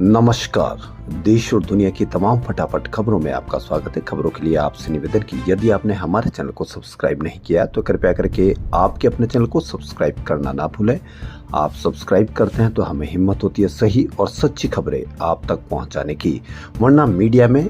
नमस्कार। देश और दुनिया की तमाम फटाफट खबरों में आपका स्वागत है। खबरों के लिए आपसे निवेदन की यदि आपने हमारे चैनल को सब्सक्राइब नहीं किया तो कृपया करके आपके अपने चैनल को सब्सक्राइब करना ना भूलें। आप सब्सक्राइब करते हैं तो हमें हिम्मत होती है सही और सच्ची खबरें आप तक पहुंचाने की। वरना मीडिया में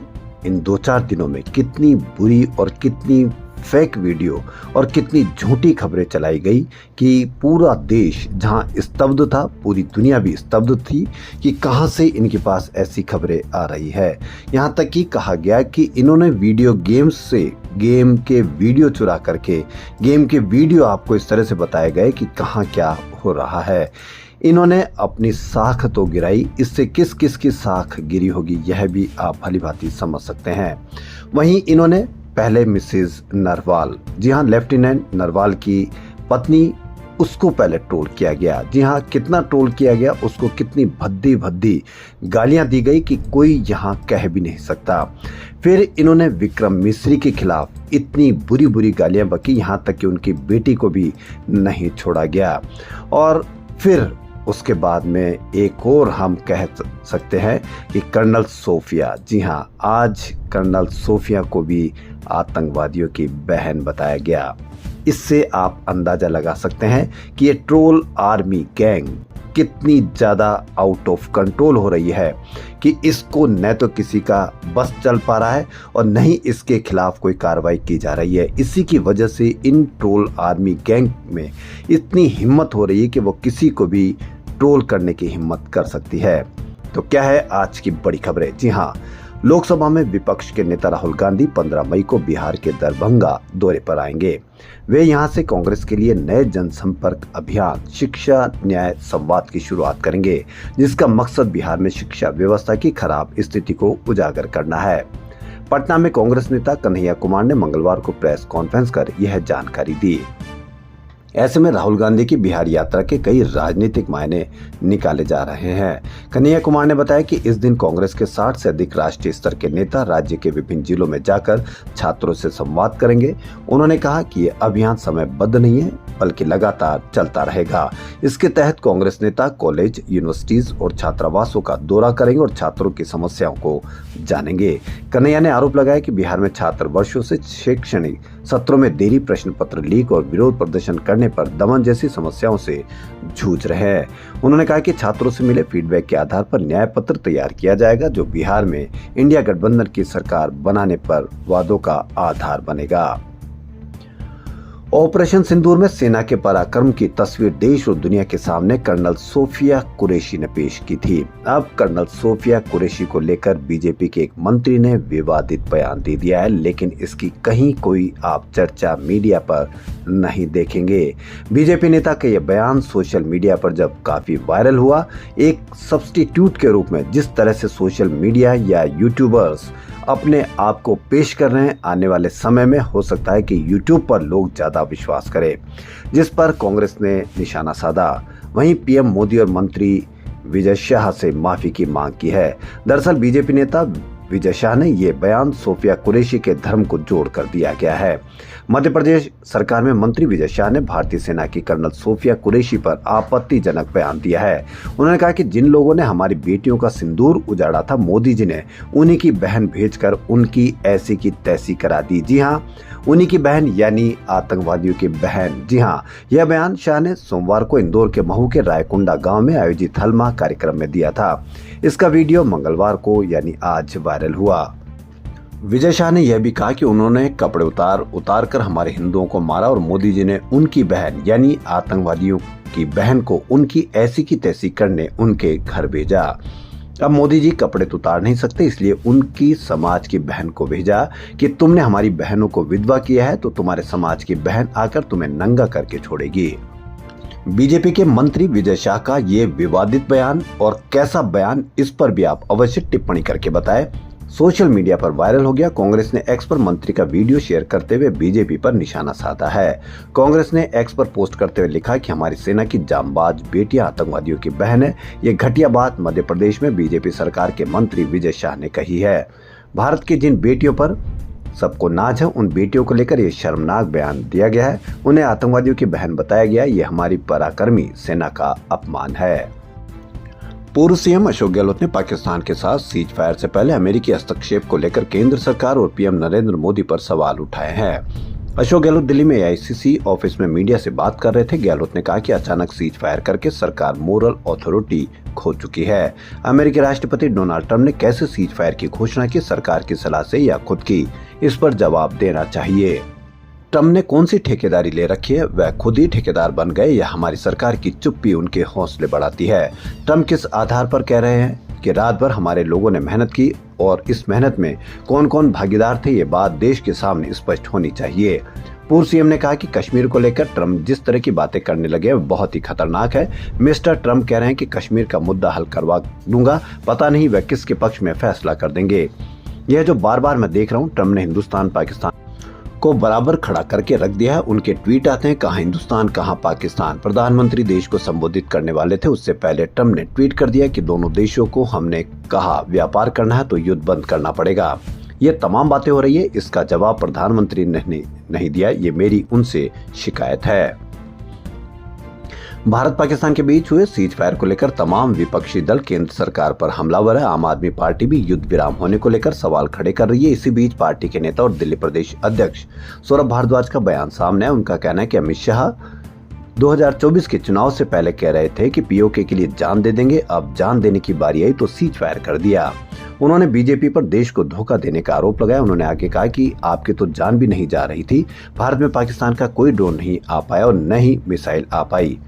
इन 2-4 दिनों में कितनी बुरी और कितनी फेक वीडियो और कितनी झूठी खबरें चलाई गई कि पूरा देश जहां स्तब्ध था, पूरी दुनिया भी स्तब्ध थी कि कहां से इनके पास ऐसी खबरें आ रही है। यहां तक कि कहा गया कि इन्होंने वीडियो गेम्स से गेम के वीडियो चुरा करके गेम के वीडियो आपको इस तरह से बताए गए कि कहां क्या हो रहा है। इन्होंने अपनी साख तो गिराई, इससे किस किस की साख गिरी होगी यह भी आप भलीभांति समझ सकते हैं। वहीं इन्होंने पहले मिसेज नरवाल, जी हाँ लेफ्टिनेंट नरवाल की पत्नी, उसको पहले ट्रोल किया गया। जी हाँ, कितना ट्रोल किया गया, उसको कितनी भद्दी भद्दी गालियां दी गई कि कोई यहाँ कह भी नहीं सकता। फिर इन्होंने विक्रम मिश्री के खिलाफ इतनी बुरी बुरी गालियां बकी, यहाँ तक कि उनकी बेटी को भी नहीं छोड़ा गया। और फिर उसके बाद में एक और हम कह सकते हैं कि कर्नल सोफिया, जी हाँ आज कर्नल सोफिया को भी आतंकवादियों की बहन बताया गया। इससे आप अंदाजा लगा सकते हैं कि ये ट्रोल आर्मी गैंग कितनी ज़्यादा आउट ऑफ कंट्रोल हो रही है कि इसको न तो किसी का बस चल पा रहा है और न ही इसके खिलाफ कोई कार्रवाई की जा रही है। इसी की वजह से इन ट्रोल आर्मी गैंग में इतनी हिम्मत हो रही है कि वो किसी को भी ट्रोल करने की हिम्मत कर सकती है। तो क्या है आज की बड़ी खबरें? जी हाँ, लोकसभा में विपक्ष के नेता राहुल गांधी 15 मई को बिहार के दरभंगा दौरे पर आएंगे। वे यहां से कांग्रेस के लिए नए जनसंपर्क अभियान शिक्षा न्याय संवाद की शुरुआत करेंगे, जिसका मकसद बिहार में शिक्षा व्यवस्था की खराब स्थिति को उजागर करना है। पटना में कांग्रेस नेता कन्हैया कुमार ने मंगलवार को प्रेस कॉन्फ्रेंस कर यह जानकारी दी। ऐसे में राहुल गांधी की बिहार यात्रा के कई राजनीतिक मायने निकाले जा रहे हैं। कन्हैया कुमार ने बताया कि इस दिन कांग्रेस के 60 से अधिक राष्ट्रीय स्तर के नेता राज्य के विभिन्न जिलों में जाकर छात्रों से संवाद करेंगे। उन्होंने कहा कि ये अभियान समयबद्ध नहीं है बल्कि लगातार चलता रहेगा। इसके तहत कांग्रेस नेता कॉलेज, यूनिवर्सिटीज और छात्रावासों का दौरा करेंगे और छात्रों की समस्याओं को जानेंगे। कन्हैया ने आरोप लगाया कि बिहार में छात्र वर्षों से शैक्षणिक सत्रों में देरी, प्रश्न पत्र लीक और विरोध प्रदर्शन करने पर दमन जैसी समस्याओं से जूझ रहे हैं। उन्होंने कहा कि छात्रों से मिले फीडबैक के आधार पर न्याय पत्र तैयार किया जाएगा, जो बिहार में इंडिया गठबंधन की सरकार बनाने पर वादों का आधार बनेगा। ऑपरेशन सिंदूर में सेना के पराक्रम की तस्वीर देश और दुनिया के सामने कर्नल सोफिया कुरैशी ने पेश की थी। अब कर्नल सोफिया कुरैशी को लेकर बीजेपी के एक मंत्री ने विवादित बयान दे दिया है, लेकिन इसकी कहीं कोई आप चर्चा मीडिया पर नहीं देखेंगे। बीजेपी नेता का यह बयान सोशल मीडिया पर जब काफी वायरल हुआ, एक सब्स्टिट्यूट के रूप में जिस तरह से सोशल मीडिया या यूट्यूबर्स अपने आप को पेश कर रहे हैं, आने वाले समय में हो सकता है कि यूट्यूब पर लोग ज्यादा विश्वास करें, जिस पर कांग्रेस ने निशाना साधा। वहीं पीएम मोदी और मंत्री विजय शाह से माफी की मांग की है। दरअसल बीजेपी नेता विजय शाह ने ये बयान सोफिया कुरैशी के धर्म को जोड़ कर दिया गया है। मध्य प्रदेश सरकार में मंत्री विजय शाह ने भारतीय सेना की कर्नल सोफिया कुरैशी पर आपत्तिजनक बयान दिया है। उन्होंने कहा कि जिन लोगों ने हमारी बेटियों का सिंदूर उजाड़ा था, मोदी जी ने उन्हीं की बहन भेजकर उनकी ऐसी की तैसी करा दी। जी हाँ, उन्हीं की बहन यानी आतंकवादियों की बहन। जी हाँ, यह बयान शाह ने सोमवार को इंदौर के महू के रायकुंडा गांव में आयोजित हलमा कार्यक्रम में दिया था। इसका वीडियो मंगलवार को यानी आज वायरल हुआ। विजय शाह ने यह भी कहा कि उन्होंने कपड़े उतार कर हमारे हिंदुओं को मारा और मोदी जी ने उनकी बहन यानी आतंकवादियों की बहन को उनकी ऐसी की तैसी करने उनके घर भेजा। अब मोदी जी कपड़े तो उतार नहीं सकते, इसलिए उनकी समाज की बहन को भेजा कि तुमने हमारी बहनों को विधवा किया है तो तुम्हारे समाज की बहन आकर तुम्हें नंगा करके छोड़ेगी। बीजेपी के मंत्री विजय शाह का ये विवादित बयान और कैसा बयान, इस पर भी आप अवश्य टिप्पणी करके बताएं। सोशल मीडिया पर वायरल हो गया। कांग्रेस ने एक्स पर मंत्री का वीडियो शेयर करते हुए बीजेपी पर निशाना साधा है। कांग्रेस ने एक्स पर पोस्ट करते हुए लिखा कि हमारी सेना की जांबाज बेटियां आतंकवादियों की बहन है। ये घटिया बात मध्य प्रदेश में बीजेपी सरकार के मंत्री विजय शाह ने कही है। भारत की जिन बेटियों पर सबको नाज है, उन बेटियों को लेकर ये शर्मनाक बयान दिया गया है। उन्हें आतंकवादियों की बहन बताया गया। ये हमारी पराक्रमी सेना का अपमान है। पूर्व सीएम अशोक गहलोत ने पाकिस्तान के साथ सीज फायर से पहले अमेरिकी हस्तक्षेप को लेकर केंद्र सरकार और पीएम नरेंद्र मोदी पर सवाल उठाए हैं। अशोक गहलोत दिल्ली में एआईसीसी ऑफिस में मीडिया से बात कर रहे थे। गहलोत ने कहा कि अचानक सीज फायर करके सरकार मोरल अथॉरिटी खो चुकी है। अमेरिकी राष्ट्रपति डोनाल्ड ट्रंप ने कैसे सीज फायर की घोषणा की, सरकार की सलाह से या खुद की, इस पर जवाब देना चाहिए। ट्रंप ने कौन सी ठेकेदारी ले रखी है, वह खुद ही ठेकेदार बन गए या हमारी सरकार की चुप्पी उनके हौसले बढ़ाती है। ट्रंप किस आधार पर कह रहे हैं कि रात भर हमारे लोगों ने मेहनत की और इस मेहनत में कौन कौन भागीदार थे, ये बात देश के सामने स्पष्ट होनी चाहिए। पूर्व सीएम ने कहा कि कश्मीर को लेकर ट्रंप जिस तरह की बातें करने लगे वह बहुत ही खतरनाक है। मिस्टर ट्रंप कह रहे हैं कि कश्मीर का मुद्दा हल करवा दूंगा, पता नहीं वह किसके पक्ष में फैसला कर देंगे। यह जो बार बार मैं देख रहा हूँ, ट्रंप ने हिंदुस्तान पाकिस्तान को बराबर खड़ा करके रख दिया है। उनके ट्वीट आते हैं, कहाँ हिंदुस्तान कहाँ पाकिस्तान। प्रधानमंत्री देश को संबोधित करने वाले थे, उससे पहले ट्रंप ने ट्वीट कर दिया कि दोनों देशों को हमने कहा व्यापार करना है तो युद्ध बंद करना पड़ेगा। ये तमाम बातें हो रही है, इसका जवाब प्रधानमंत्री ने नहीं दिया, ये मेरी उनसे शिकायत है। भारत पाकिस्तान के बीच हुए सीज फायर को लेकर तमाम विपक्षी दल केंद्र सरकार पर हमलावर है। आम आदमी पार्टी भी युद्ध विराम होने को लेकर सवाल खड़े कर रही है। इसी बीच पार्टी के नेता और दिल्ली प्रदेश अध्यक्ष सौरभ भारद्वाज का बयान सामने है। उनका कहना है कि अमित शाह 2024 के चुनाव से पहले कह रहे थे कि पीओके के लिए जान दे देंगे, अब जान देने की बारी आई तो सीज फायर कर दिया। उन्होंने बीजेपी पर देश को धोखा देने का आरोप लगाया। उन्होंने आगे कहा कि आपकी तो जान भी नहीं जा रही थी, भारत में पाकिस्तान का कोई ड्रोन नहीं आ पाया और न ही मिसाइल आ पाई।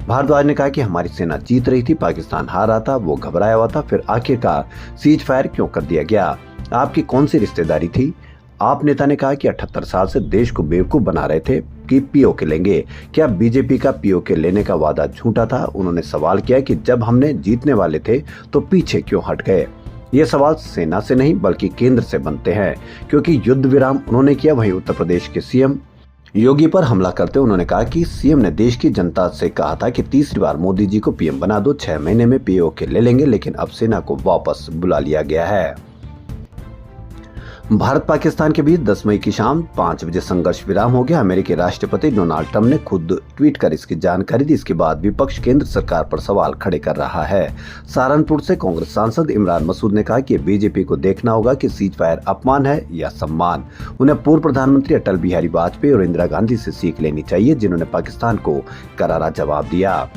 भारद्वाज ने कहा कि हमारी सेना जीत रही थी, पाकिस्तान हार रहा था, वो घबराया हुआ था, फिर आखिरकार सीज फायर क्यों कर दिया गया, आपकी कौन सी रिश्तेदारी थी। आप नेता ने कहा कि 78 साल से देश को बेवकूफ बना रहे थे कि पीओके लेंगे, क्या बीजेपी का पीओके लेने का वादा झूठा था। उन्होंने सवाल किया कि जब हमने जीतने वाले थे तो पीछे क्यों हट गए। ये सवाल सेना से नहीं बल्कि केंद्र से बनते हैं, क्योंकि युद्ध विराम उन्होंने किया। वहीं उत्तर प्रदेश के सीएम योगी पर हमला करते उन्होंने कहा कि सीएम ने देश की जनता से कहा था कि तीसरी बार मोदी जी को पीएम बना दो, 6 महीने में पीओके ले लेंगे, लेकिन अब सेना को वापस बुला लिया गया है। भारत पाकिस्तान के बीच 10 मई की शाम 5 बजे संघर्ष विराम हो गया। अमेरिकी राष्ट्रपति डोनाल्ड ट्रंप ने खुद ट्वीट कर इसकी जानकारी दी। इसके बाद विपक्ष केंद्र सरकार पर सवाल खड़े कर रहा है। सहारनपुर से कांग्रेस सांसद इमरान मसूद ने कहा कि बीजेपी को देखना होगा कि सीज फायर अपमान है या सम्मान। उन्हें पूर्व प्रधानमंत्री अटल बिहारी वाजपेयी और इंदिरा गांधी से सीख लेनी चाहिए, जिन्होंने पाकिस्तान को करारा जवाब दिया।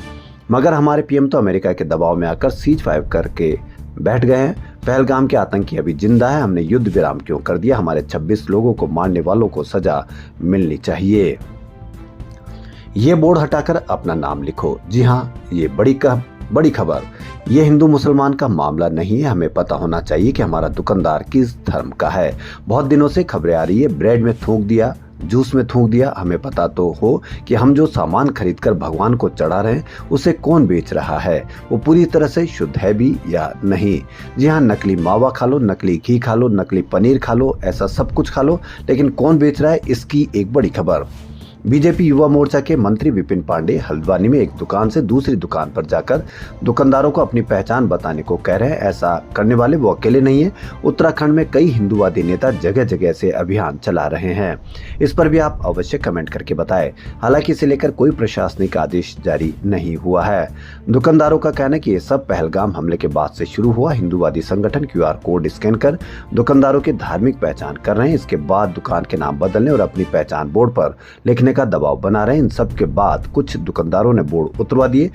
मगर हमारे पीएम तो अमेरिका के दबाव में आकर सीज फायर करके बैठ गए हैं। पहलगाम के आतंकी अभी जिंदा है, हमने युद्ध विराम क्यों कर दिया। हमारे 26 लोगों को मारने वालों को सजा मिलनी चाहिए। ये बोर्ड हटाकर अपना नाम लिखो। जी हाँ, ये बड़ी खबर। ये हिंदू मुसलमान का मामला नहीं है। हमें पता होना चाहिए कि हमारा दुकानदार किस धर्म का है। बहुत दिनों से खबरें आ रही है, ब्रेड में थूक दिया, जूस में थूक दिया। हमें पता तो हो कि हम जो सामान खरीदकर भगवान को चढ़ा रहे हैं उसे कौन बेच रहा है, वो पूरी तरह से शुद्ध है भी या नहीं। जी हाँ, नकली मावा खा लो, नकली घी खा लो, नकली पनीर खा लो, ऐसा सब कुछ खा लो, लेकिन कौन बेच रहा है, इसकी एक बड़ी खबर। बीजेपी युवा मोर्चा के मंत्री विपिन पांडे हल्द्वानी में एक दुकान से दूसरी दुकान पर जाकर दुकानदारों को अपनी पहचान बताने को कह रहे हैं। ऐसा करने वाले वो अकेले नहीं है। उत्तराखंड में कई हिंदूवादी नेता जगह जगह से अभियान चला रहे हैं। इस पर भी आप अवश्य कमेंट करके बताएं। हालांकि इसे लेकर कोई प्रशासनिक आदेश जारी नहीं हुआ है। दुकानदारों का कहना है कि ये सब पहलगाम हमले के बाद से शुरू हुआ। हिंदूवादी संगठन QR कोड स्कैन कर दुकानदारों की धार्मिक पहचान कर रहे हैं। इसके बाद दुकान के नाम बदलने और अपनी पहचान बोर्ड पर लिखने का दबाव बना रहे हैं। इन सब के बाद कुछ दुकानदारों ने बोर्ड उतरवा दिए,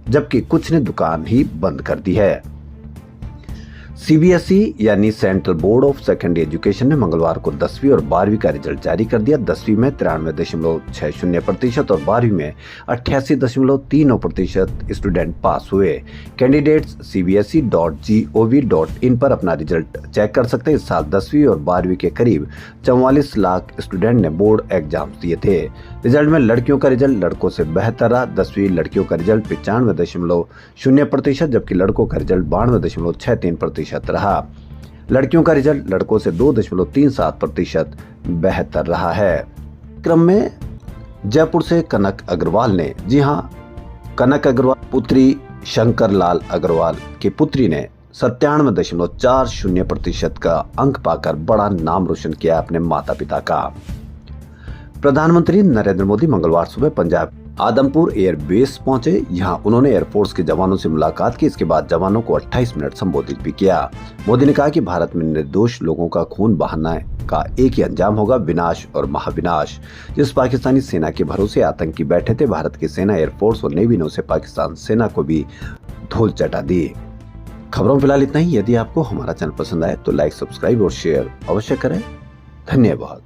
जबकि कुछ ने दुकान ही बंद कर दी है। CBSE यानी central board of secondary education ने मंगलवार को 10वीं और 12वीं का रिजल्ट जारी कर दिया। 10वीं में 93.60% और 12वीं में 88.30% स्टूडेंट पास हुए। कैंडिडेट्स cbse.gov.in पर अपना रिजल्ट चेक कर सकते हैं। इस साल 10वीं और 12वीं के करीब 44 लाख स्टूडेंट ने बोर्ड एग्जाम दिए थे। रिजल्ट में लड़कियों का रिजल्ट लड़कों से बेहतर रहा। 10वीं लड़कियों का रिजल्ट 95.0% जबकि लड़कों का रिजल्ट 92.63% रहा। लड़कियों का रिजल्ट लड़कों से 2.37% बेहतर रहा है। क्रम में जयपुर से कनक अग्रवाल ने, जी हाँ, कनक अग्रवाल पुत्री शंकर लाल अग्रवाल की पुत्री ने 97.40% का अंक पाकर बड़ा नाम रोशन किया अपने माता पिता का। प्रधानमंत्री नरेंद्र मोदी मंगलवार सुबह पंजाब आदमपुर एयरबेस पहुंचे। यहां उन्होंने एयरफोर्स के जवानों से मुलाकात की। इसके बाद जवानों को 28 मिनट संबोधित भी किया। मोदी ने कहा कि भारत में निर्दोष लोगों का खून बहाना का एक ही अंजाम होगा, विनाश और महाविनाश। जिस पाकिस्तानी सेना के भरोसे आतंकी बैठे थे, भारत की सेना, एयरफोर्स और नेवी ने उसे पाकिस्तान सेना को भी धूल चटा दी। खबरों में फिलहाल इतना ही। यदि आपको हमारा चैनल पसंद आए तो लाइक, सब्सक्राइब और शेयर अवश्य करें। धन्यवाद।